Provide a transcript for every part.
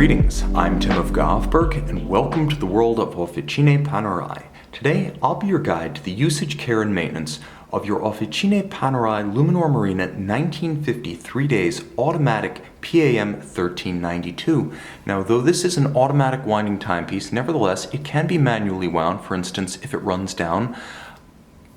Greetings, I'm Tim of Govberg, and welcome to the world of Officine Panerai. Today, I'll be your guide to the usage, care, and maintenance of your Officine Panerai Luminor Marina 1950 3 Days Automatic PAM 1392. Now, though this is an automatic winding timepiece, nevertheless, it can be manually wound, for instance, if it runs down,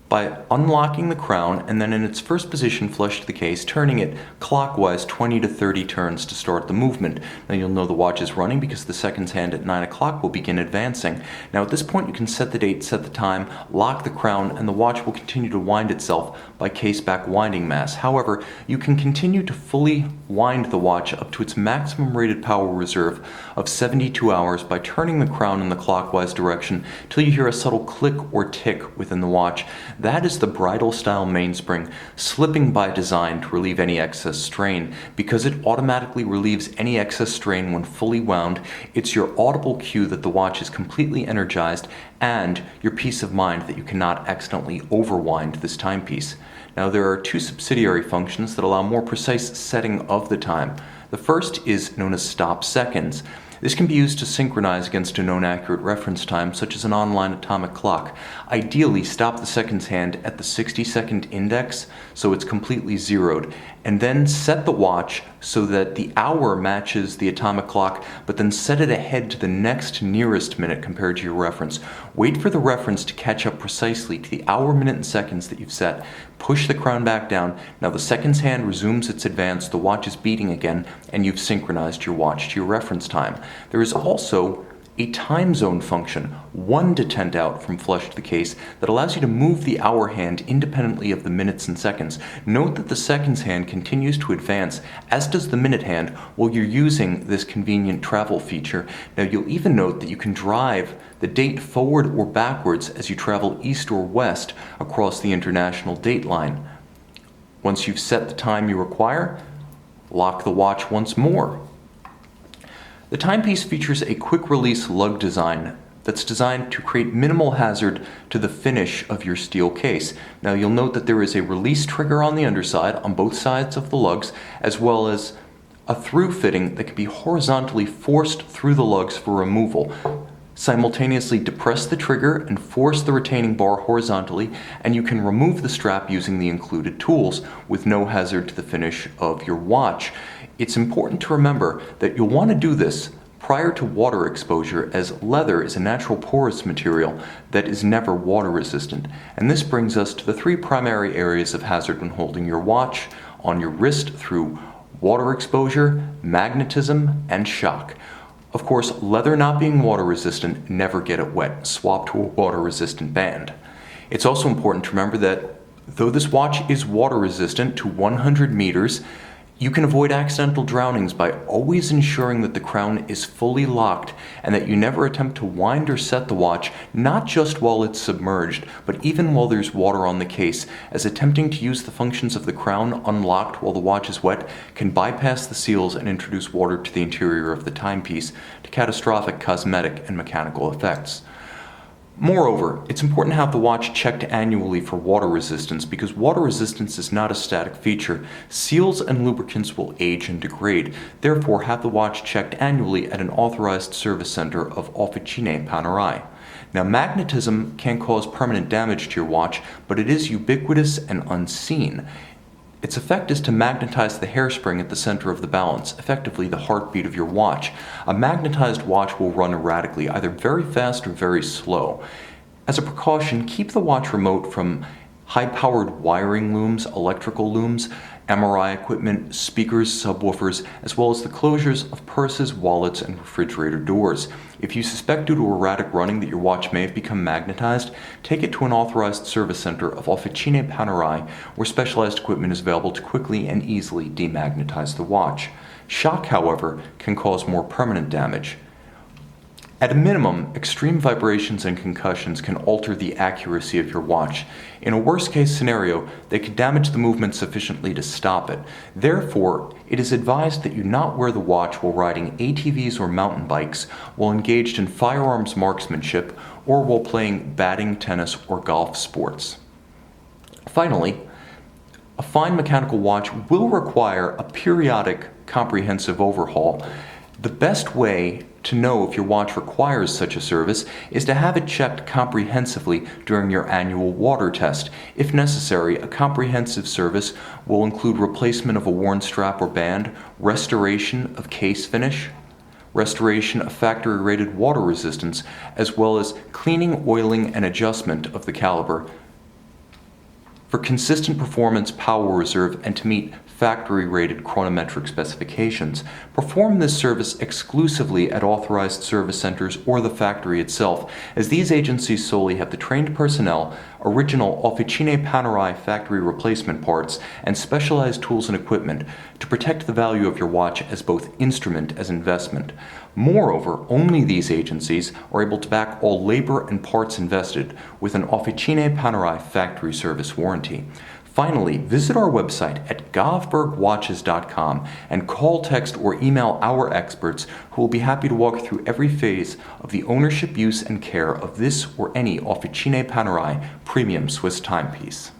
by unlocking the crown and then in its first position flush to the case, turning it clockwise 20 to 30 turns to start the movement. Now you'll know the watch is running because the seconds hand at 9 o'clock will begin advancing. Now at this point you can set the date, set the time, lock the crown, and the watch will continue to wind itself by case back winding mass. However, you can continue to fully wind the watch up to its maximum rated power reserve of 72 hours by turning the crown in the clockwise direction till you hear a subtle click or tick within the watch. That is the bridle-style mainspring slipping by design to relieve any excess strain. Because it automatically relieves any excess strain when fully wound, it's your audible cue that the watch is completely energized and your peace of mind that you cannot accidentally overwind this timepiece. Now there are two subsidiary functions that allow more precise setting of the time. The first is known as stop seconds. This can be used to synchronize against a known accurate reference time, such as an online atomic clock. Ideally, stop the seconds hand at the 60-second index, so it's completely zeroed, and then set the watch so that the hour matches the atomic clock, but then set it ahead to the next nearest minute compared to your reference. Wait for the reference to catch up precisely to the hour, minute, and seconds that you've set. Push the crown back down. Now the seconds hand resumes its advance, the watch is beating again, and you've synchronized your watch to your reference time. There is also a time zone function, 1 to 10 out from flush to the case, that allows you to move the hour hand independently of the minutes and seconds. Note that the seconds hand continues to advance, as does the minute hand, while you're using this convenient travel feature. Now you'll even note that you can drive the date forward or backwards as you travel east or west across the international date line. Once you've set the time you require, lock the watch once more. The timepiece features a quick-release lug design that's designed to create minimal hazard to the finish of your steel case. Now you'll note that there is a release trigger on the underside on both sides of the lugs, as well as a through fitting that can be horizontally forced through the lugs for removal. Simultaneously depress the trigger and force the retaining bar horizontally, and you can remove the strap using the included tools with no hazard to the finish of your watch. It's important to remember that you'll want to do this prior to water exposure, as leather is a natural porous material that is never water resistant. And this brings us to the three primary areas of hazard when holding your watch: on your wrist through water exposure, magnetism, and shock. Of course, leather not being water resistant, never get it wet. Swap to a water resistant band. It's also important to remember that though this watch is water resistant to 100 meters, you can avoid accidental drownings by always ensuring that the crown is fully locked and that you never attempt to wind or set the watch, not just while it's submerged, but even while there's water on the case, as attempting to use the functions of the crown unlocked while the watch is wet can bypass the seals and introduce water to the interior of the timepiece to catastrophic cosmetic and mechanical effects. Moreover, it's important to have the watch checked annually for water resistance, because water resistance is not a static feature. Seals and lubricants will age and degrade. Therefore, have the watch checked annually at an authorized service center of Officine Panerai. Now, magnetism can cause permanent damage to your watch, but it is ubiquitous and unseen. Its effect is to magnetize the hairspring at the center of the balance, effectively the heartbeat of your watch. A magnetized watch will run erratically, either very fast or very slow. As a precaution, keep the watch remote from high-powered wiring looms, electrical looms, MRI equipment, speakers, subwoofers, as well as the closures of purses, wallets, and refrigerator doors. If you suspect due to erratic running that your watch may have become magnetized, take it to an authorized service center of Officine Panerai, where specialized equipment is available to quickly and easily demagnetize the watch. Shock, however, can cause more permanent damage. At a minimum, extreme vibrations and concussions can alter the accuracy of your watch. In a worst-case scenario, they could damage the movement sufficiently to stop it. Therefore, it is advised that you not wear the watch while riding ATVs or mountain bikes, while engaged in firearms marksmanship, or while playing batting, tennis, or golf sports. Finally, a fine mechanical watch will require a periodic comprehensive overhaul, The best way to know if your watch requires such a service is to have it checked comprehensively during your annual water test. If necessary, a comprehensive service will include replacement of a worn strap or band, restoration of case finish, restoration of factory-rated water resistance, as well as cleaning, oiling, and adjustment of the caliber for consistent performance, power reserve, and to meet factory-rated chronometric specifications. Perform this service exclusively at authorized service centers or the factory itself, as these agencies solely have the trained personnel, original Officine Panerai factory replacement parts, and specialized tools and equipment to protect the value of your watch as both instrument as investment. Moreover, only these agencies are able to back all labor and parts invested with an Officine Panerai factory service warranty. Finally, visit our website at govbergwatches.com and call, text, or email our experts who will be happy to walk through every phase of the ownership, use, and care of this or any Officine Panerai premium Swiss timepiece.